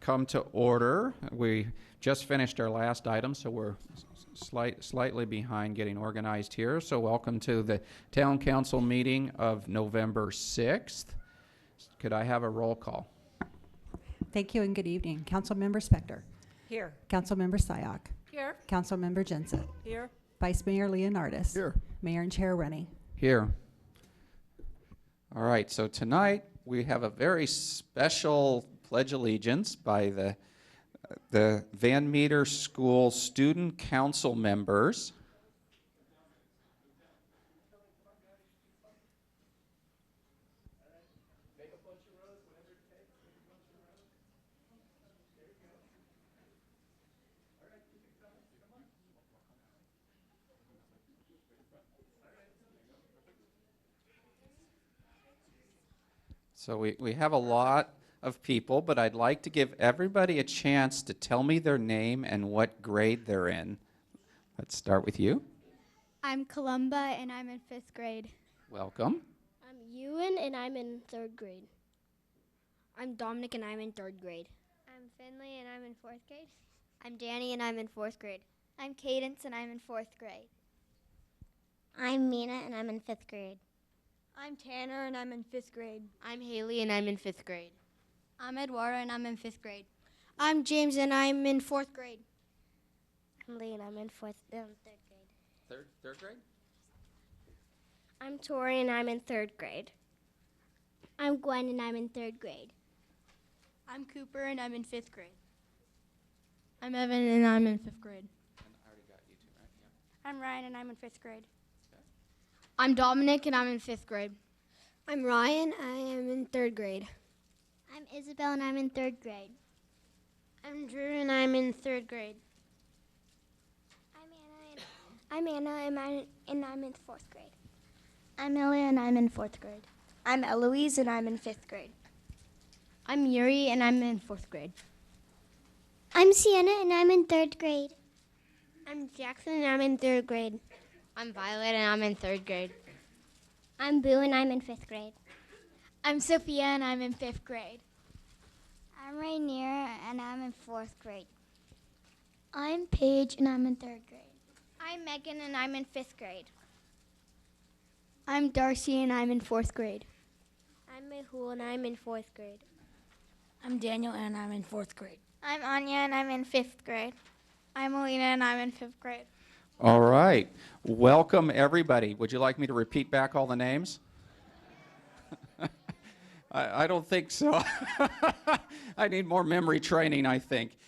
come to order. We just finished our last item, so we're slightly behind getting organized here. So welcome to the Town Council meeting of November 6th. Could I have a roll call? Thank you and good evening. Councilmember Spector. Here. Councilmember Syock. Here. Councilmember Jensen. Here. Vice Mayor Leonardis. Here. Mayor and Chair Rennie. Here. All right, so tonight we have a very special Pledge Allegiance by the Van Meter School Student Council members. So we have a lot of people, but I'd like to give everybody a chance to tell me their name and what grade they're in. Let's start with you. I'm Columba, and I'm in 5th grade. Welcome. I'm Ewan, and I'm in 3rd grade. I'm Dominic, and I'm in 3rd grade. I'm Finley, and I'm in 4th grade. I'm Danny, and I'm in 4th grade. I'm Cadence, and I'm in 4th grade. I'm Mina, and I'm in 5th grade. I'm Tanner, and I'm in 5th grade. I'm Haley, and I'm in 5th grade. I'm Edwara, and I'm in 5th grade. I'm James, and I'm in 4th grade. I'm Lee, and I'm in 3rd grade. Third grade? I'm Tori, and I'm in 3rd grade. I'm Gwen, and I'm in 3rd grade. I'm Cooper, and I'm in 5th grade. I'm Evan, and I'm in 5th grade. And I already got you two, right? Yeah. I'm Ryan, and I'm in 5th grade. I'm Dominic, and I'm in 5th grade. I'm Ryan, I am in 3rd grade. I'm Isabel, and I'm in 3rd grade. I'm Drew, and I'm in 3rd grade. I'm Anna, and I'm in 4th grade. I'm Ellie, and I'm in 4th grade. I'm Eloise, and I'm in 5th grade. I'm Yuri, and I'm in 4th grade. I'm Sienna, and I'm in 3rd grade. I'm Jackson, and I'm in 3rd grade. I'm Violet, and I'm in 3rd grade. I'm Boo, and I'm in 5th grade. I'm Sophia, and I'm in 5th grade. I'm Rainier, and I'm in 4th grade. I'm Paige, and I'm in 3rd grade. I'm Megan, and I'm in 5th grade. I'm Darcy, and I'm in 4th grade. I'm Mehul, and I'm in 4th grade. I'm Daniel, and I'm in 4th grade. I'm Anya, and I'm in 5th grade. I'm Alina, and I'm in 5th grade. All right. Welcome, everybody. Would you like me to repeat back all the names? I don't think so. I need more memory training, I think.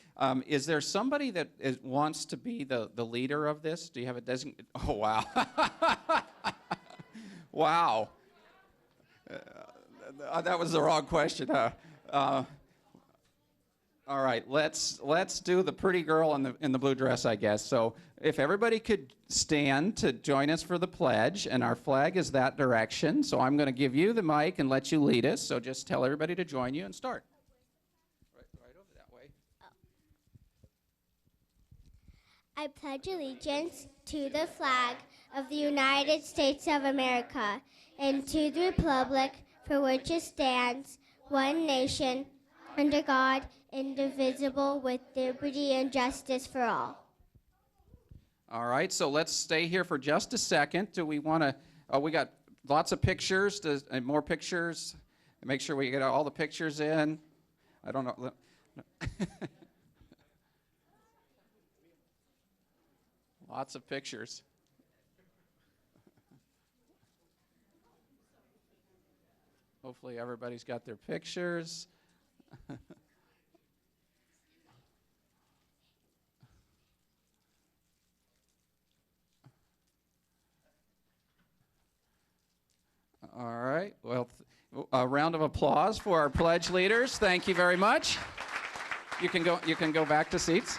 Is there somebody that wants to be the leader of this? Do you have a designated? Oh, wow. Wow. That was the wrong question, huh? All right, let's do the pretty girl in the blue dress, I guess. So if everybody could stand to join us for the pledge, and our flag is that direction. So I'm going to give you the mic and let you lead us. So just tell everybody to join you and start. Right over that way. I pledge allegiance to the flag of the United States of America and to the republic for which it stands, one nation, under God, indivisible, with liberty and justice for all. All right, so let's stay here for just a second. Do we want to, we got lots of pictures, more pictures. Make sure we get all the pictures in. I don't know. Lots of pictures. Hopefully everybody's got their pictures. All right. Well, a round of applause for our pledge leaders. Thank you very much. You can go back to seats.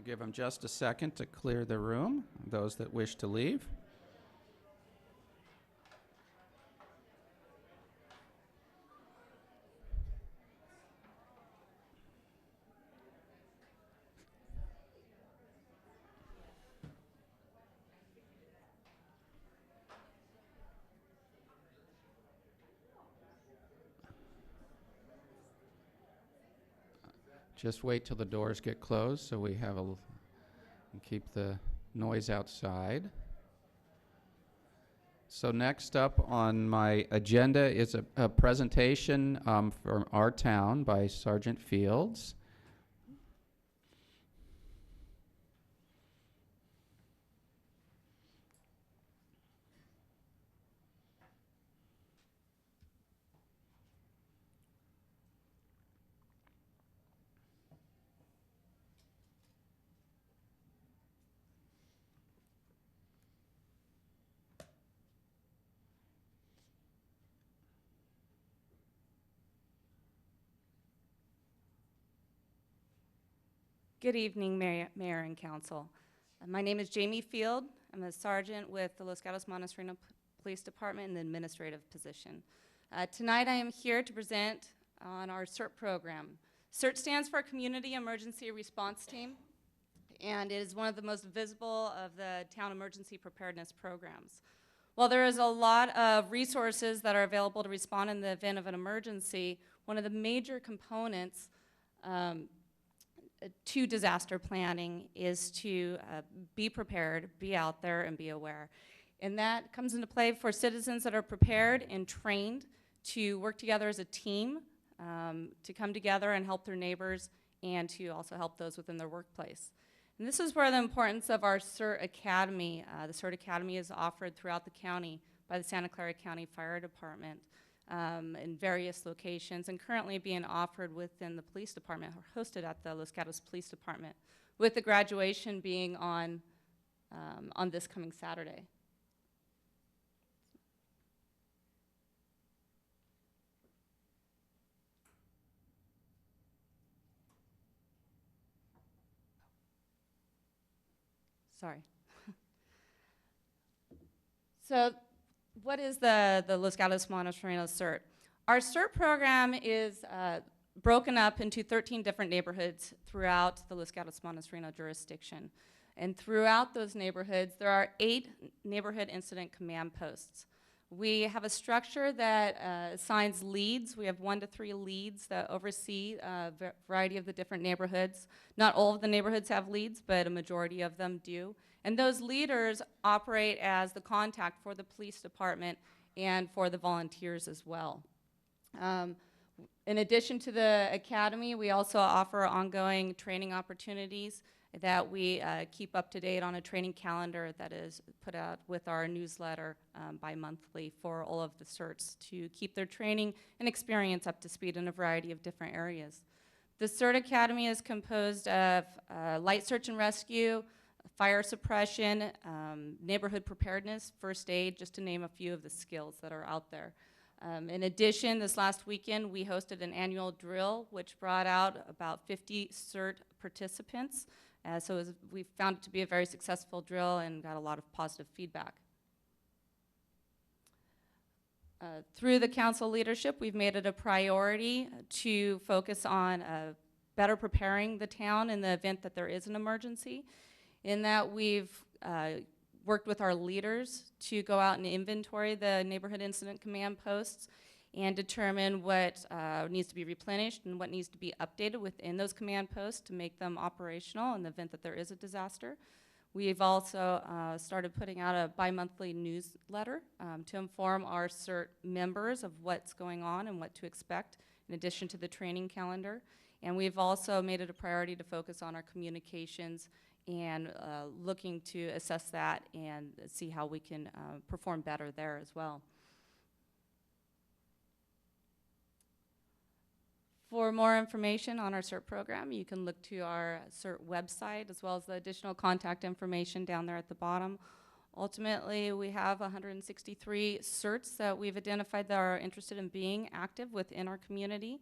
We'll give them just a second to clear the room, those that wish to leave. Just wait till the doors get closed so we have and keep the noise outside. So next up on my agenda is a presentation from our town by Sergeant Fields. Good evening, Mayor and Council. My name is Jamie Field. I'm a sergeant with the Los Gatos Montesrino Police Department in the administrative position. Tonight I am here to present on our CERT program. CERT stands for Community Emergency Response Team, and it is one of the most visible of the town emergency preparedness programs. While there is a lot of resources that are available to respond in the event of an emergency, one of the major components to disaster planning is to be prepared, be out there, and be aware. And that comes into play for citizens that are prepared and trained to work together as a team, to come together and help their neighbors, and to also help those within their workplace. And this is where the importance of our CERT Academy. The CERT Academy is offered throughout the county by the Santa Clara County Fire Department in various locations, and currently being offered within the police department, or hosted at the Los Gatos Police Department, with the graduation being on this coming Saturday. Sorry. So what is the Los Gatos Montesrino CERT? Our CERT program is broken up into 13 different neighborhoods throughout the Los Gatos Montesrino jurisdiction. And throughout those neighborhoods, there are 8 neighborhood incident command posts. We have a structure that assigns leads. We have 1 to 3 leads that oversee a variety of the different neighborhoods. Not all of the neighborhoods have leads, but a majority of them do. And those leaders operate as the contact for the police department and for the volunteers as well. In addition to the academy, we also offer ongoing training opportunities that we keep up to date on a training calendar that is put out with our newsletter bi-monthly for all of the CERTs to keep their training and experience up to speed in a variety of different areas. The CERT Academy is composed of light search and rescue, fire suppression, neighborhood preparedness, first aid, just to name a few of the skills that are out there. In addition, this last weekend we hosted an annual drill which brought out about 50 CERT participants. So we found it to be a very successful drill and got a lot of positive feedback. Through the council leadership, we've made it a priority to focus on better preparing the town in the event that there is an emergency, in that we've worked with our leaders to go out and inventory the neighborhood incident command posts and determine what needs to be replenished and what needs to be updated within those command posts to make them operational in the event that there is a disaster. We've also started putting out a bi-monthly newsletter to inform our CERT members of what's going on and what to expect, in addition to the training calendar. And we've also made it a priority to focus on our communications and looking to assess that and see how we can perform better there as well. For more information on our CERT program, you can look to our CERT website as well as the additional contact information down there at the bottom. Ultimately, we have 163 CERTs that we've identified that are interested in being active within our community.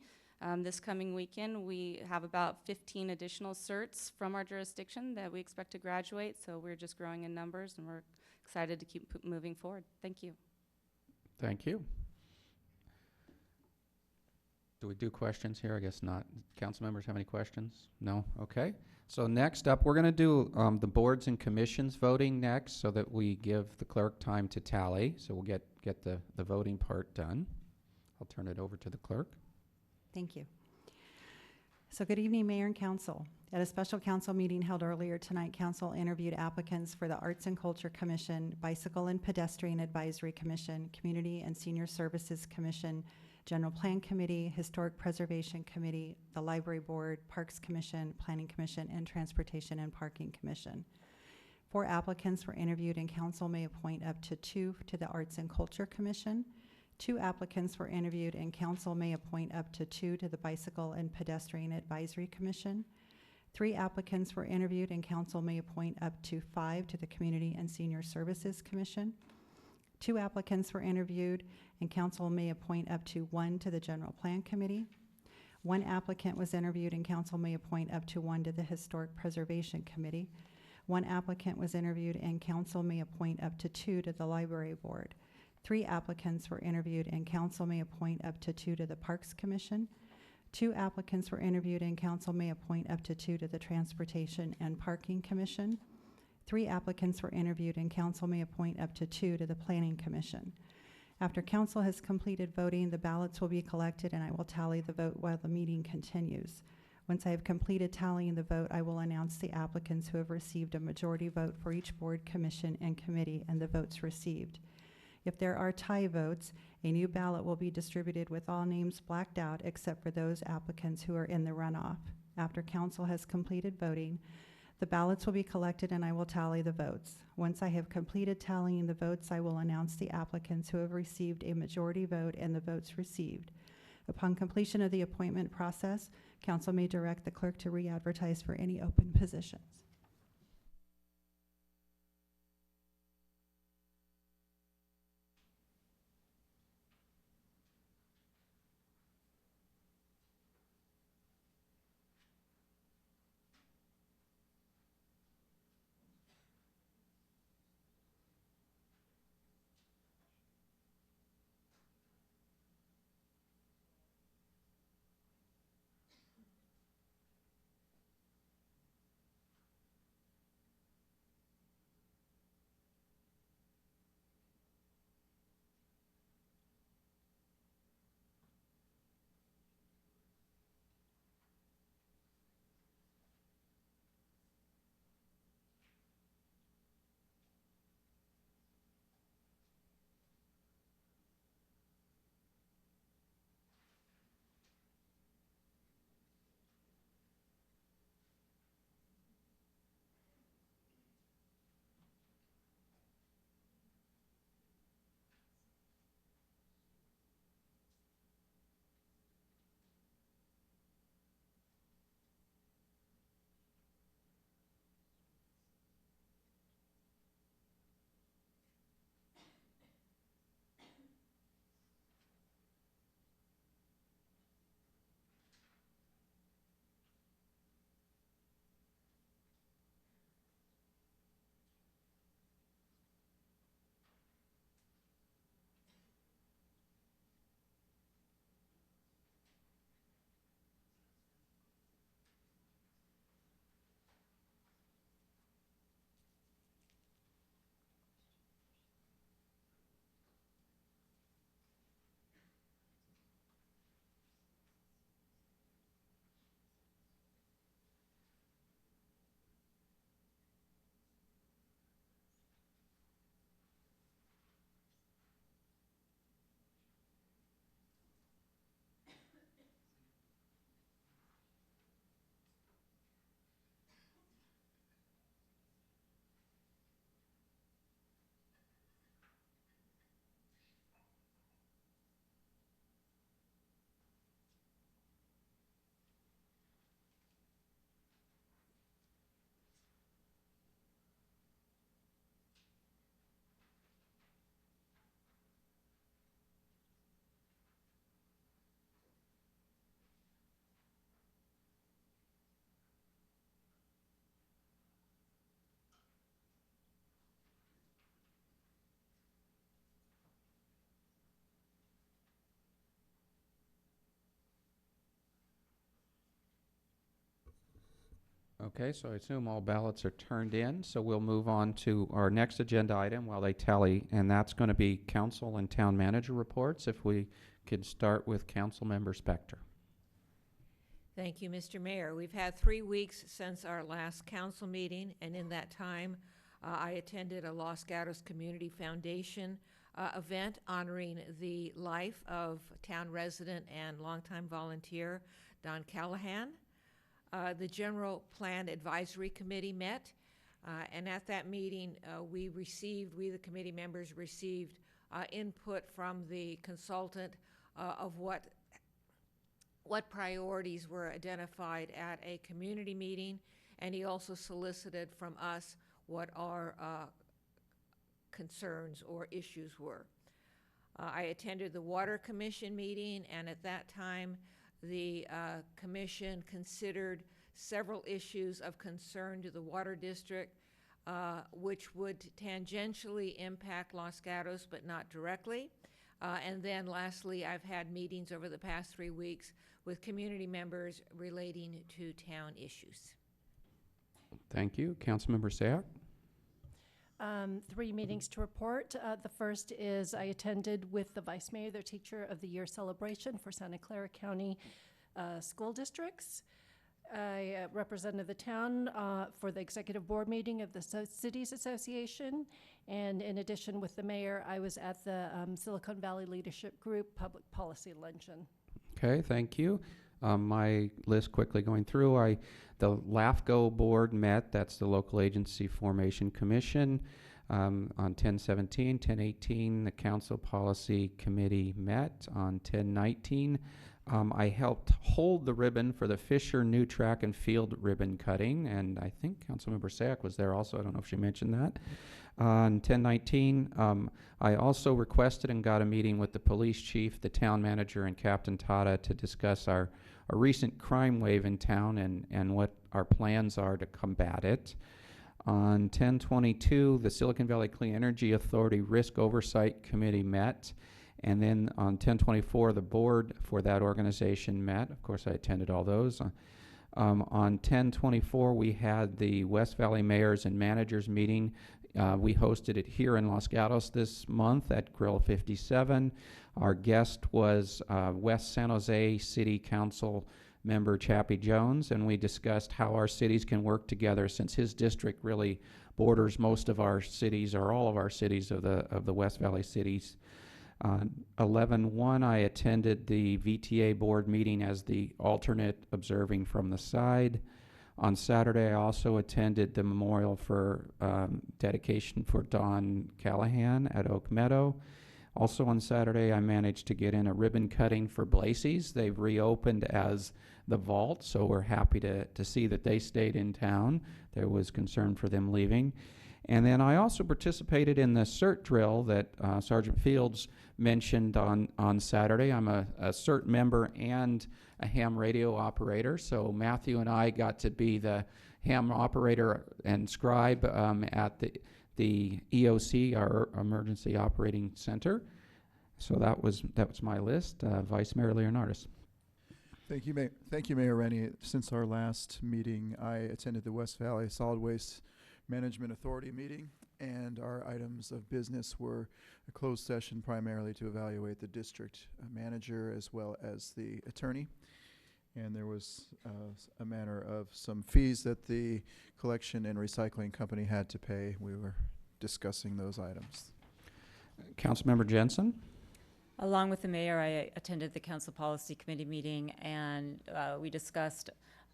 This coming weekend, we have about 15 additional certs from our jurisdiction that we expect to graduate, so we're just growing in numbers, and we're excited to keep moving forward. Thank you. Thank you. Do we do questions here? I guess not. Council members have any questions? No? Okay. So next up, we're going to do the boards and commissions voting next so that we give the clerk time to tally. So we'll get the voting part done. I'll turn it over to the clerk. Thank you. So good evening, Mayor and Council. At a special council meeting held earlier tonight, council interviewed applicants for the Arts and Culture Commission, Bicycle and Pedestrian Advisory Commission, Community and Senior Services Commission, General Plan Committee, Historic Preservation Committee, the Library Board, Parks Commission, Planning Commission, and Transportation and Parking Commission. 4 applicants were interviewed, and council may appoint up to 2 to the Arts and Culture Commission. 2 applicants were interviewed, and council may appoint up to 2 to the Bicycle and Pedestrian Advisory Commission. 3 applicants were interviewed, and council may appoint up to 5 to the Community and Senior Services Commission. 2 applicants were interviewed, and council may appoint up to 1 to the General Plan Committee. 1 applicant was interviewed, and council may appoint up to 1 to the Historic Preservation Committee. 1 applicant was interviewed, and council may appoint up to 2 to the Library Board. 3 applicants were interviewed, and council may appoint up to 2 to the Parks Commission. 2 applicants were interviewed, and council may appoint up to 2 to the Transportation and Parking Commission. 3 applicants were interviewed, and council may appoint up to 2 to the Planning Commission. After council has completed voting, the ballots will be collected, and I will tally the vote while the meeting continues. Once I have completed tallying the vote, I will announce the applicants who have received a majority vote for each board, commission, and committee, and the votes received. If there are tie votes, a new ballot will be distributed with all names blacked out except for those applicants who are in the runoff. After council has completed voting, the ballots will be collected, and I will tally the votes. Once I have completed tallying the votes, I will announce the applicants who have received a majority vote and the votes received. Upon completion of the appointment process, council may direct the clerk to re-advertise for any open positions. Okay, so I assume all ballots are turned in, so we'll move on to our next agenda item while they tally, and that's going to be council and town manager reports. If we could start with Councilmember Spector. Thank you, Mr. Mayor. We've had 3 weeks since our last council meeting, and in that time, I attended a Los Gatos Community Foundation event honoring the life of town resident and longtime volunteer Don Callahan. The General Plan Advisory Committee met, and at that meeting, we, the committee members, received input from the consultant of what priorities were identified at a community meeting, and he also solicited from us what our concerns or issues were. I attended the Water Commission meeting, and at that time, the commission considered several issues of concern to the Water District, which would tangentially impact Los Gatos, but not directly. And then lastly, I've had meetings over the past 3 weeks with community members relating to town issues. Thank you. Councilmember Sayak? 3 meetings to report. The first is I attended with the Vice Mayor, their Teacher of the Year celebration for Santa Clara County school districts. I represented the town for the executive board meeting of the Cities Association. And in addition with the mayor, I was at the Silicon Valley Leadership Group Public Policy Luncheon. Okay, thank you. My list quickly going through, the LAFCO board met, that's the Local Agency Formation Commission, on 10/17, 10/18, the Council Policy Committee met on 10/19. I helped hold the ribbon for the Fisher New Track and Field ribbon cutting, and I think Councilmember Sayak was there also. I don't know if she mentioned that. On 10/19, I also requested and got a meeting with the police chief, the town manager, and Captain Tata to discuss our recent crime wave in town and what our plans are to combat it. On 10/22, the Silicon Valley Clean Energy Authority Risk Oversight Committee met. And then on 10/24, the board for that organization met. Of course, I attended all those. On 10/24, we had the West Valley Mayors and Managers meeting. We hosted it here in Los Gatos this month at Grill 57. Our guest was West San Jose City Council member Chappie Jones, and we discussed how our cities can work together since his district really borders most of our cities, or all of our cities of the West Valley cities. 11/1, I attended the VTA board meeting as the alternate observing from the side. On Saturday, I also attended the memorial for dedication for Don Callahan at Oak Meadow. Also on Saturday, I managed to get in a ribbon cutting for Blacey's. They've reopened as the Vault, so we're happy to see that they stayed in town. There was concern for them leaving. And then I also participated in the CERT drill that Sergeant Fields mentioned on Saturday. I'm a CERT member and a ham radio operator, so Matthew and I got to be the ham operator and scribe at the EOC, our Emergency Operating Center. So that was my list. Vice Mayor Leonardis. Thank you, Mayor Rennie. Since our last meeting, I attended the West Valley Solid Waste Management Authority meeting, and our items of business were a closed session primarily to evaluate the district manager as well as the attorney. And there was a matter of some fees that the collection and recycling company had to pay. We were discussing those items. Councilmember Jensen. Along with the mayor, I attended the Council Policy Committee meeting, and we discussed,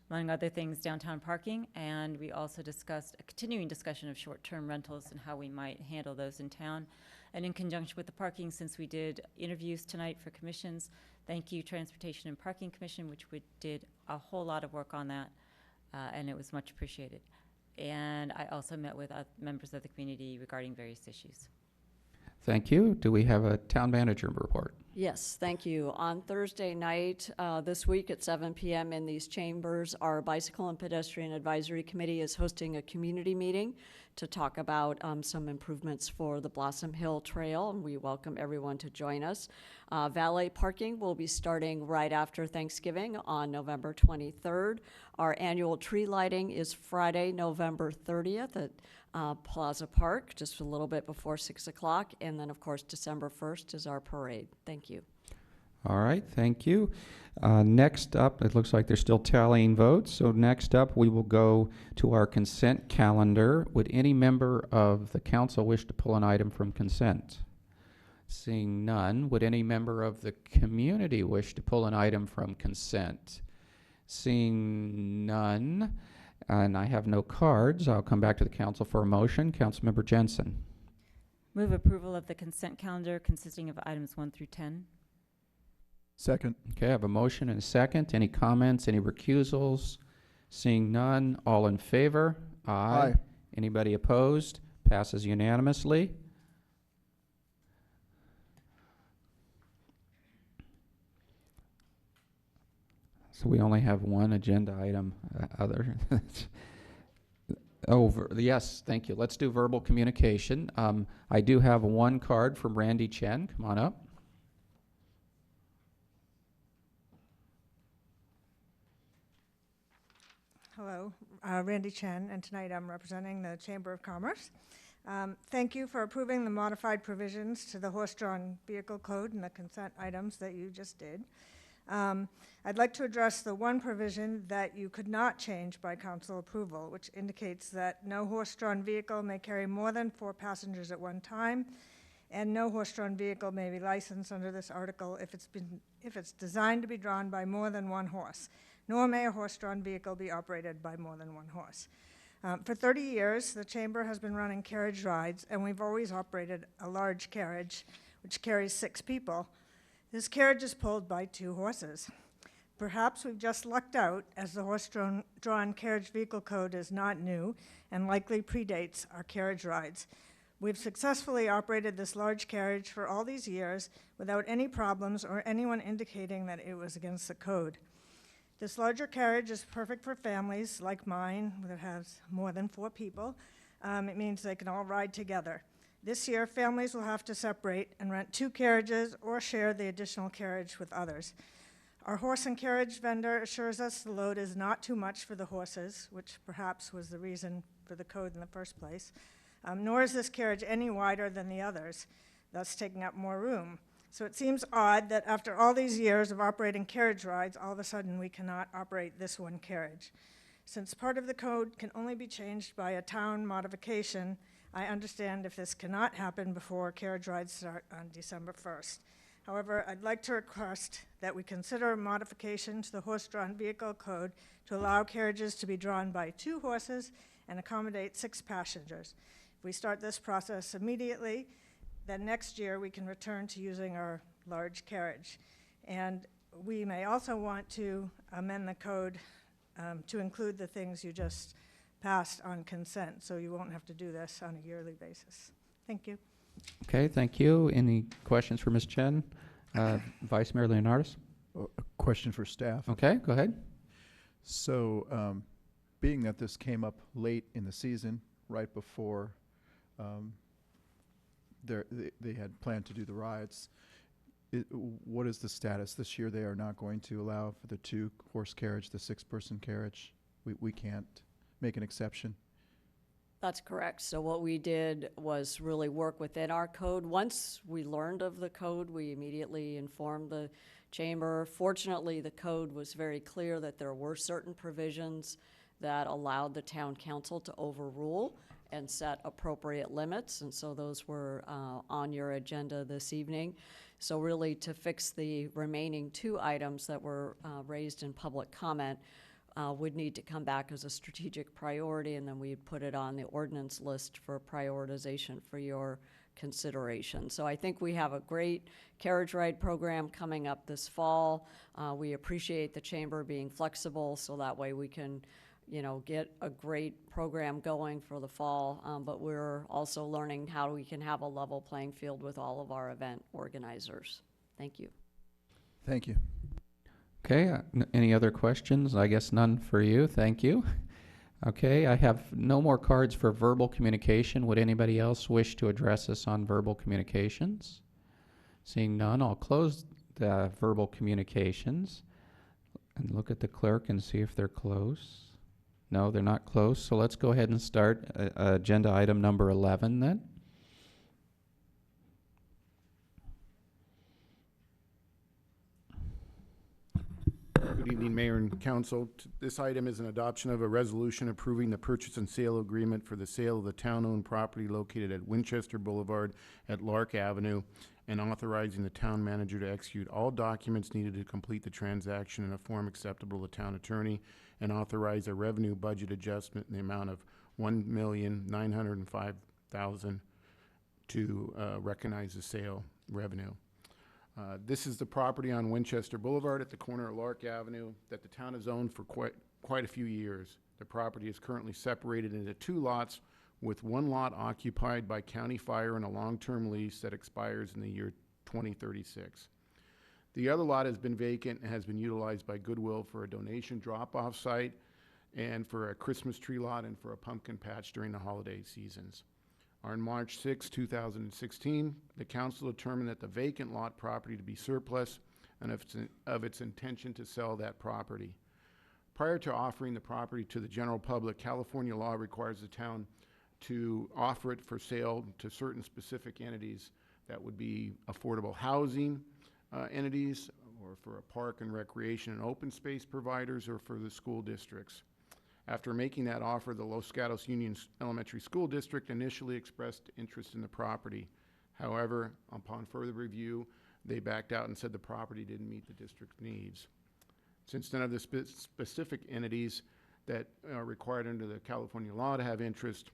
among other things, downtown parking, and we also discussed a continuing discussion of short-term rentals and how we might handle those in town. And in conjunction with the parking, since we did interviews tonight for commissions, thank you, Transportation and Parking Commission, which we did a whole lot of work on that, and it was much appreciated. And I also met with members of the community regarding various issues. Thank you. Do we have a town manager report? Yes, thank you. On Thursday night, this week at 7 p.m. in these chambers, our Bicycle and Pedestrian Advisory Committee is hosting a community meeting to talk about some improvements for the Blossom Hill Trail, and we welcome everyone to join us. Valet parking will be starting right after Thanksgiving on November 23rd. Our annual tree lighting is Friday, November 30th at Plaza Park, just a little bit before 6 o'clock. And then, of course, December 1st is our parade. Thank you. All right, thank you. Next up, it looks like they're still tallying votes. So next up, we will go to our consent calendar. Would any member of the council wish to pull an item from consent? Seeing none, would any member of the community wish to pull an item from consent? Seeing none, and I have no cards, I'll come back to the council for a motion. Councilmember Jensen. Move approval of the consent calendar consisting of items 1 through 10. Second. Okay, I have a motion and a second. Any comments, any recusals? Seeing none, all in favor? Aye. Anybody opposed? Passes unanimously. So we only have one agenda item other. Yes, thank you. Let's do verbal communication. I do have one card from Randy Chen. Come on up. Hello, Randy Chen, and tonight I'm representing the Chamber of Commerce. Thank you for approving the modified provisions to the horse-drawn vehicle code and the consent items that you just did. I'd like to address the one provision that you could not change by council approval, which indicates that no horse-drawn vehicle may carry more than 4 passengers at one time, and no horse-drawn vehicle may be licensed under this article if it's designed to be drawn by more than 1 horse, nor may a horse-drawn vehicle be operated by more than 1 horse. For 30 years, the Chamber has been running carriage rides, and we've always operated a large carriage, which carries 6 people. This carriage is pulled by 2 horses. Perhaps we've just lucked out, as the horse-drawn carriage vehicle code is not new and likely predates our carriage rides. We've successfully operated this large carriage for all these years without any problems or anyone indicating that it was against the code. This larger carriage is perfect for families like mine that has more than 4 people. It means they can all ride together. This year, families will have to separate and rent 2 carriages or share the additional carriage with others. Our horse and carriage vendor assures us the load is not too much for the horses, which perhaps was the reason for the code in the first place, nor is this carriage any wider than the others, thus taking up more room. So it seems odd that after all these years of operating carriage rides, all of a sudden we cannot operate this one carriage. Since part of the code can only be changed by a town modification, I understand if this cannot happen before carriage rides start on December 1st. However, I'd like to request that we consider a modification to the horse-drawn vehicle code to allow carriages to be drawn by 2 horses and accommodate 6 passengers. If we start this process immediately, then next year we can return to using our large carriage. And we may also want to amend the code to include the things you just passed on consent, so you won't have to do this on a yearly basis. Thank you. Okay, thank you. Any questions for Ms. Chen? Vice Mayor Leonardis? A question for staff. Okay, go ahead. So, being that this came up late in the season, right before they had planned to do the rides, what is the status this year? They are not going to allow for the 2-horse carriage, the 6-person carriage. We can't make an exception. That's correct. So what we did was really work within our code. Once we learned of the code, we immediately informed the chamber. Fortunately, the code was very clear that there were certain provisions that allowed the town council to overrule and set appropriate limits, and so those were on your agenda this evening. So really, to fix the remaining 2 items that were raised in public comment, would need to come back as a strategic priority, and then we'd put it on the ordinance list for prioritization for your consideration. So I think we have a great carriage ride program coming up this fall. We appreciate the chamber being flexible, so that way we can, get a great program going for the fall, but we're also learning how we can have a level playing field with all of our event organizers. Thank you. Thank you. Okay, any other questions? I guess none for you. Thank you. Okay, I have no more cards for verbal communication. Would anybody else wish to address us on verbal communications? Seeing none, I'll close the verbal communications and look at the clerk and see if they're close. No, they're not close, so let's go ahead and start agenda item number 11 then. Good evening, Mayor and Council. This item is an adoption of a resolution approving the purchase and sale agreement for the sale of the town-owned property located at Winchester Boulevard at Lark Avenue and authorizing the town manager to execute all documents needed to complete the transaction in a form acceptable to town attorney and authorize a revenue budget adjustment in the amount of $1,905,000 to recognize the sale revenue. This is the property on Winchester Boulevard at the corner of Lark Avenue that the town has owned for quite a few years. The property is currently separated into 2 lots, with 1 lot occupied by County Fire in a long-term lease that expires in the year 2036. The other lot has been vacant and has been utilized by Goodwill for a donation drop-off site and for a Christmas tree lot and for a pumpkin patch during the holiday seasons. On March 6, 2016, the council determined that the vacant lot property to be surplus and of its intention to sell that property. Prior to offering the property to the general public, California law requires the town to offer it for sale to certain specific entities that would be affordable housing entities, or for a park and recreation and open space providers, or for the school districts. After making that offer, the Los Gatos Union Elementary School District initially expressed interest in the property. However, upon further review, they backed out and said the property didn't meet the district's needs. Since none of the specific entities that are required under the California law to have interest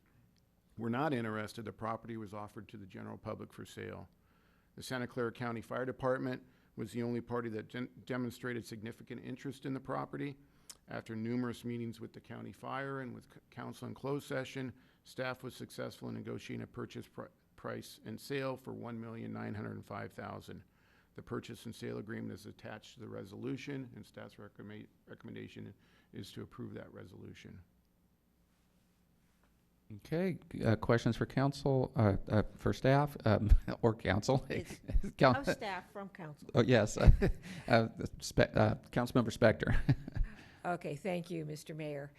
were not interested, the property was offered to the general public for sale. The Santa Clara County Fire Department was the only party that demonstrated significant interest in the property. After numerous meetings with the county fire and with council in closed session, staff was successful in negotiating a purchase price and sale for $1,905,000. The purchase and sale agreement is attached to the resolution, and staff's recommendation is to approve that resolution. Okay, questions for council, for staff, or council? Of staff from council. Oh, yes. Councilmember Spector. Okay, thank you, Mr. Mayor.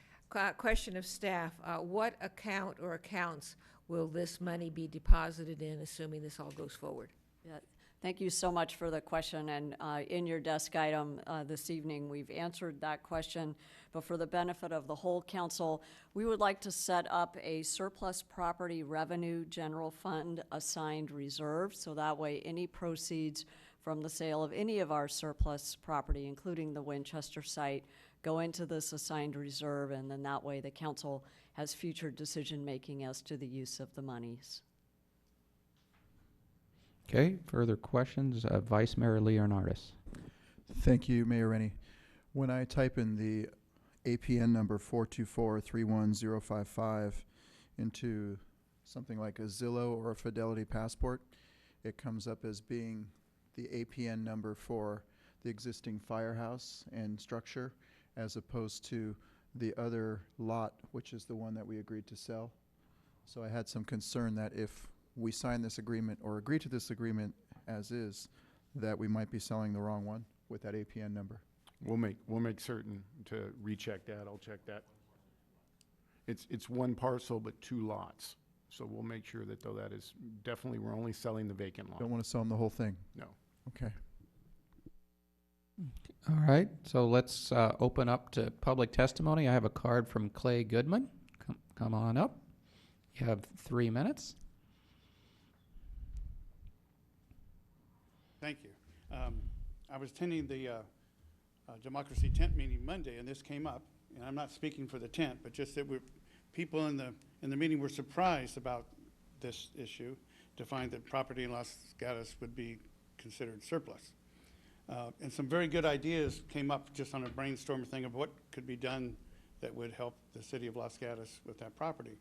Question of staff, what account or accounts will this money be deposited in, assuming this all goes forward? Yeah, thank you so much for the question, and in your desk item this evening, we've answered that question, but for the benefit of the whole council, we would like to set up a surplus property revenue general fund assigned reserve, so that way any proceeds from the sale of any of our surplus property, including the Winchester site, go into this assigned reserve, and then that way the council has future decision-making as to the use of the monies. Okay, further questions? Vice Mayor Leonardis. Thank you, Mayor Rennie. When I type in the APN number 424-31055 into something like a Zillow or a Fidelity Passport, it comes up as being the APN number for the existing firehouse and structure, as opposed to the other lot, which is the one that we agreed to sell. So I had some concern that if we sign this agreement or agree to this agreement as is, that we might be selling the wrong one with that APN number. We'll make certain to recheck that. I'll check that. It's 1 parcel but 2 lots. So we'll make sure that, though, that is definitely, we're only selling the vacant lot. Don't want to sell them the whole thing. No. Okay. All right, so let's open up to public testimony. I have a card from Clay Goodman. Come on up. You have 3 minutes. Thank you. I was attending the Democracy Tent meeting Monday, and this came up. And I'm not speaking for the tent, but just that people in the meeting were surprised about this issue, to find that property in Los Gatos would be considered surplus. And some very good ideas came up just on a brainstorm thing of what could be done that would help the city of Los Gatos with that property.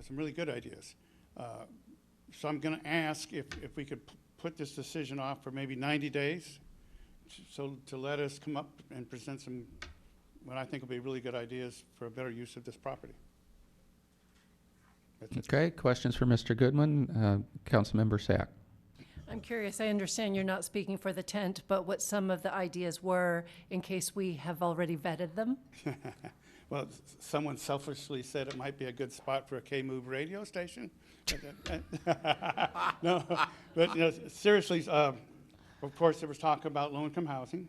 Some really good ideas. So I'm going to ask if we could put this decision off for maybe 90 days, so to let us come up and present some, what I think will be really good ideas for a better use of this property. That's it. Okay, questions for Mr. Goodman? Councilmember Sack. I'm curious, I understand you're not speaking for the tent, but what some of the ideas were in case we have already vetted them? Well, someone selfishly said it might be a good spot for a K-Move radio station. No, but you know, seriously, of course, there was talk about low-income housing.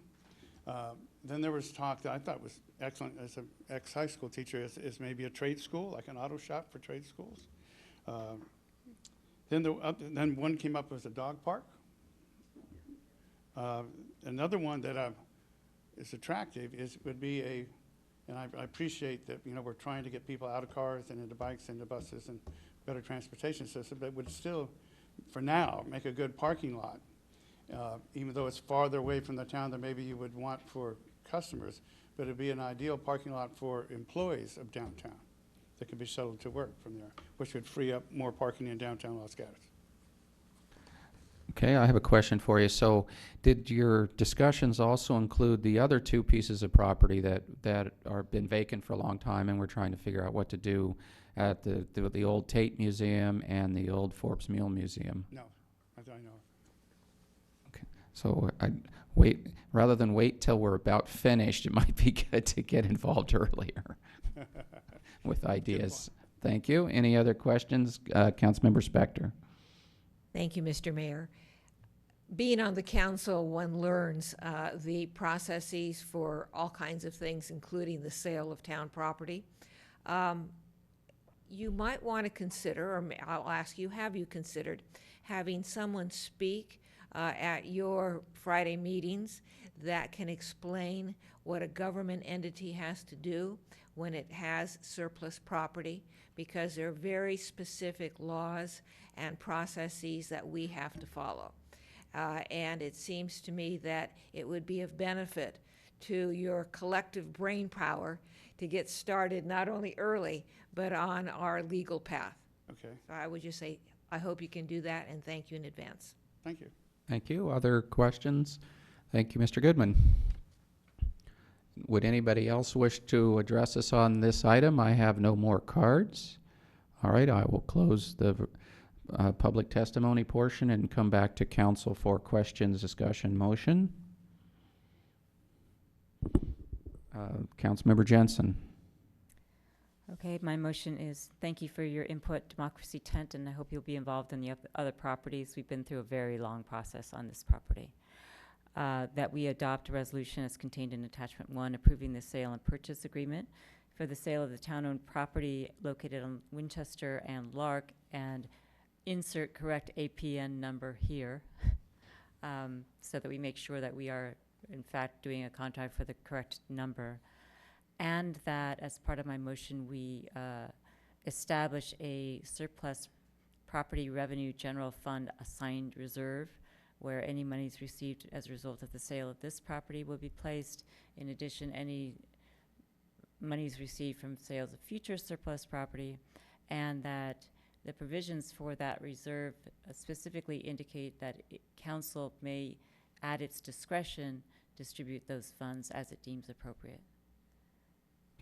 Then there was talk that I thought was excellent as an ex-high school teacher is maybe a trade school, like an auto shop for trade schools. Then one came up as a dog park. Another one that is attractive would be and I appreciate that, you know, we're trying to get people out of cars and into bikes and into buses and better transportation system, but would still, for now, make a good parking lot. Even though it's farther away from the town than maybe you would want for customers, but it'd be an ideal parking lot for employees of downtown that could be shuttled to work from there, which would free up more parking in downtown Los Gatos. Okay, I have a question for you. So did your discussions also include the other two pieces of property that are been vacant for a long time and we're trying to figure out what to do at the old Tate Museum and the old Forbes Mule Museum? No, I know. Okay, so rather than wait till we're about finished, it might be good to get involved earlier with ideas. Thank you. Any other questions? Councilmember Spector. Thank you, Mr. Mayor. Being on the council, one learns the processes for all kinds of things, including the sale of town property. You might want to consider, or I'll ask you, have you considered having someone speak at your Friday meetings that can explain what a government entity has to do when it has surplus property? Because there are very specific laws and processes that we have to follow. And it seems to me that it would be of benefit to your collective brain power to get started not only early, but on our legal path. Okay. So I would just say, I hope you can do that, and thank you in advance. Thank you. Thank you. Other questions? Thank you, Mr. Goodman. Would anybody else wish to address us on this item? I have no more cards. All right, I will close the public testimony portion and come back to council for questions, discussion, motion. Councilmember Jensen. Okay, my motion is thank you for your input, Democracy Tent, and I hope you'll be involved in the other properties. We've been through a very long process on this property. That we adopt a resolution as contained in Attachment 1 approving the sale and purchase agreement for the sale of the town-owned property located on Winchester and Lark, and insert correct APN number here so that we make sure that we are in fact doing a contract for the correct number. And that as part of my motion, we establish a surplus property revenue general fund assigned reserve where any monies received as a result of the sale of this property will be placed. In addition, any monies received from sales of future surplus property, and that the provisions for that reserve specifically indicate that council may, at its discretion, distribute those funds as it deems appropriate.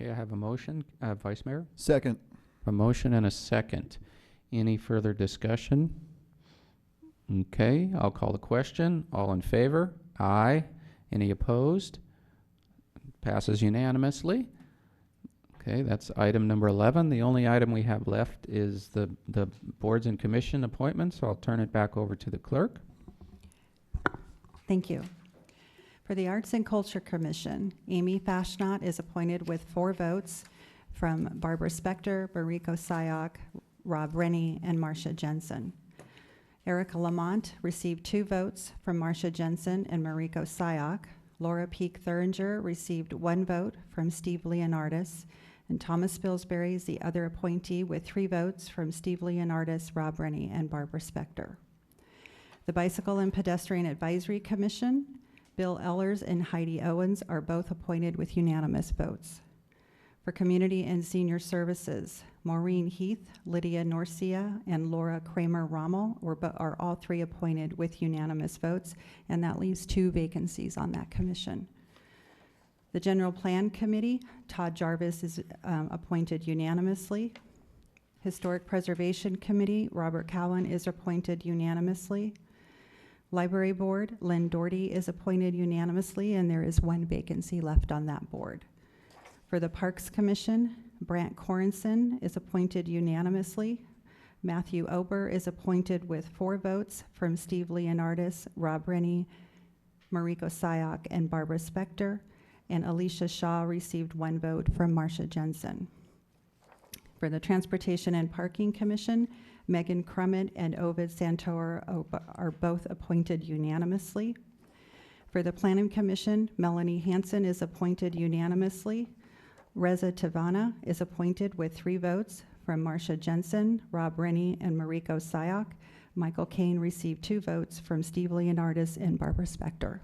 Okay, I have a motion. Vice Mayor? Second. A motion and a second. Any further discussion? Okay, I'll call the question. All in favor? Aye. Any opposed? Passes unanimously. Okay, that's item number 11. The only item we have left is the boards and commission appointments. So I'll turn it back over to the clerk. Thank you. For the Arts and Culture Commission, Amy Fashnot is appointed with 4 votes from Barbara Spector, Mariko Sayak, Rob Rennie, and Marcia Jensen. Erica Lamont received 2 votes from Marcia Jensen and Mariko Sayak. Laura Peak Thuringer received 1 vote from Steve Leonardis, and Thomas Spilsbury is the other appointee with 3 votes from Steve Leonardis, Rob Rennie, and Barbara Spector. The Bicycle and Pedestrian Advisory Commission, Bill Ellers and Heidi Owens are both appointed with unanimous votes. For Community and Senior Services, Maureen Heath, Lydia Norcia, and Laura Kramer-Rommel are all three appointed with unanimous votes, and that leaves 2 vacancies on that commission. The General Plan Committee, Todd Jarvis is appointed unanimously. Historic Preservation Committee, Robert Cowan is appointed unanimously. Library Board, Lynn Doherty is appointed unanimously, and there is 1 vacancy left on that board. For the Parks Commission, Brant Corinson is appointed unanimously. Matthew Ober is appointed with 4 votes from Steve Leonardis, Rob Rennie, Mariko Sayak, and Barbara Spector, and Alicia Shaw received 1 vote from Marcia Jensen. For the Transportation and Parking Commission, Megan Crummett and Ovid Santor are both appointed unanimously. For the Planning Commission, Melanie Hansen is appointed unanimously. Reza Tavana is appointed with 3 votes from Marcia Jensen, Rob Rennie, and Mariko Sayak. Michael Kane received 2 votes from Steve Leonardis and Barbara Spector.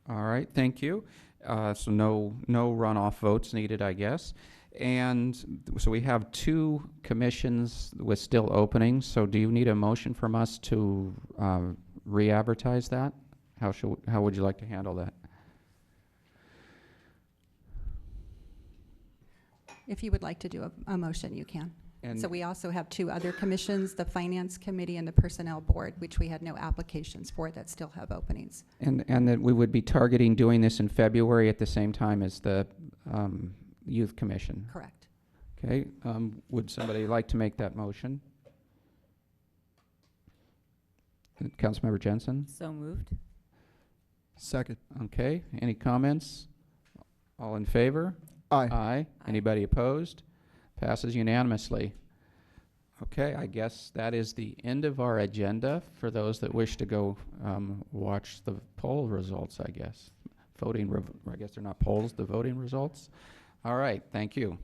All right, thank you. So no runoff votes needed, I guess. And so we have 2 commissions with still openings. So do you need a motion from us to re-advertise that? How would you like to handle that? If you would like to do a motion, you can. And So we also have 2 other commissions, the Finance Committee and the Personnel Board, which we had no applications for that still have openings. And that we would be targeting doing this in February at the same time as the Youth Commission. Correct. Okay, would somebody like to make that motion? Councilmember Jensen? So moved. Second. Okay, any comments? All in favor? Aye. Aye. Anybody opposed? Passes unanimously. Okay, I guess that is the end of our agenda for those that wish to go watch the poll results, I guess. I guess they're not polls, the voting results. All right, thank you.